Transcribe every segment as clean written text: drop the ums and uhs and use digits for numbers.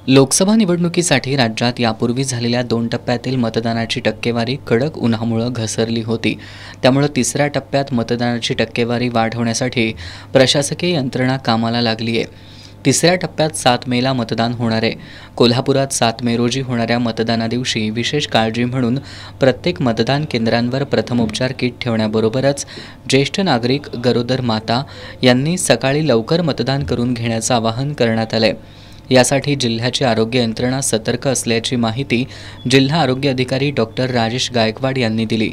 लोकसभा निवडणुकीसाठी राज्यात यापूर्वी झालेल्या 2 टप्प्यातील मतदानाची टक्केवारी कडक उन्हामुळे घसरली होती। त्यामुळे तिसऱ्या टप्प्यात मतदानाची टक्केवारी वाढवण्यासाठी प्रशासकीय यंत्रणा कामाला लागली आहे। तिसऱ्या टप्प्यात 7 मेला मतदान होणार आहे। कोल्हापुरात 7 मे रोजी होणाऱ्या मतदानादिवशी विशेष काळजी म्हणून प्रत्येक मतदान केंद्रांवर प्रथमोपचार किट ठेवण्याबरोबरच ज्येष्ठ नागरिक, गरोदर माता यांनी सकाळी लवकर मतदान करून घेण्याचं आवाहन करण्यात आलंय। यासाठी जिल्ह्याची आरोग्य यंत्रणा सतर्क असल्याची माहिती जिल्हा आरोग्य अधिकारी डॉक्टर राजेश गायकवाड यांनी दिली।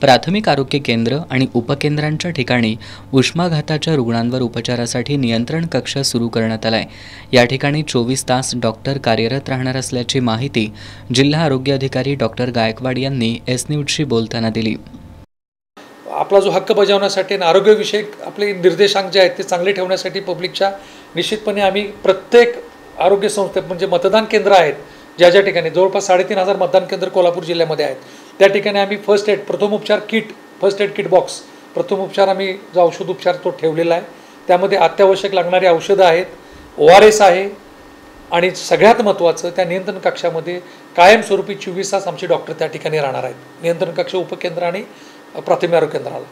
प्राथमिक आरोग्य केंद्र आणि उपकेंद्रांच्या ठिकाणी उष्माघाताच्या रुग्णांवर उपचारासाठी नियंत्रण कक्ष सुरू करण्यात आलाय। या ठिकाणी 24 तास डॉक्टर कार्यरत राहणार असल्याची माहिती जिल्हा आरोग्य अधिकारी डॉक्टर गायकवाड यांनी एस न्यूजशी बोलताना दिली। आपला जो हक्क बजावण्यासाठी आणि आरोग्यविषयक आपले निर्देशांक जे आहेत ते चांगले ठेवण्यासाठी पब्लिकच्या निश्चितपणे आम्ही प्रत्येक आरोग्य संस्थेत म्हणजे मतदान केंद्र आहेत ज्या ज्या ठिकाणी जवळपास 3,500 मतदान केंद्र कोल्हापूर जिल्ह्यामध्ये आहेत त्या ठिकाणी आम्ही फर्स्ट एड प्रथमोपचार kit first aid kit box प्रथमोपचार आम्ही जो औषधोपचार तो ठेवलेला आहे। त्यामध्ये अत्यावश्यक लागणारी औषधं आहेत, ORS आहे आणि सगळ्यात महत्त्वाचं त्या नियंत्रण कक्षामध्ये कायमस्वरूपी 24 तास आमचे डॉक्टर त्या ठिकाणी राहणार आहेत, नियंत्रण कक्ष, उपकेंद्र आणि प्राथमिक आरोग्य केंद्राला।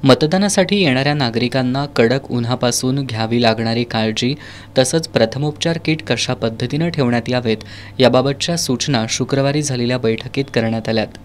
मतदानासाठी येणाऱ्या नागरिकांना कडक उन्हापासून घ्यावी लागणारी काळजी तसंच प्रथमोपचार किट कशा पद्धतीने ठेवण्यात यावेत याबाबतच्या सूचना शुक्रवारी झालेल्या बैठकीत करण्यात आल्यात।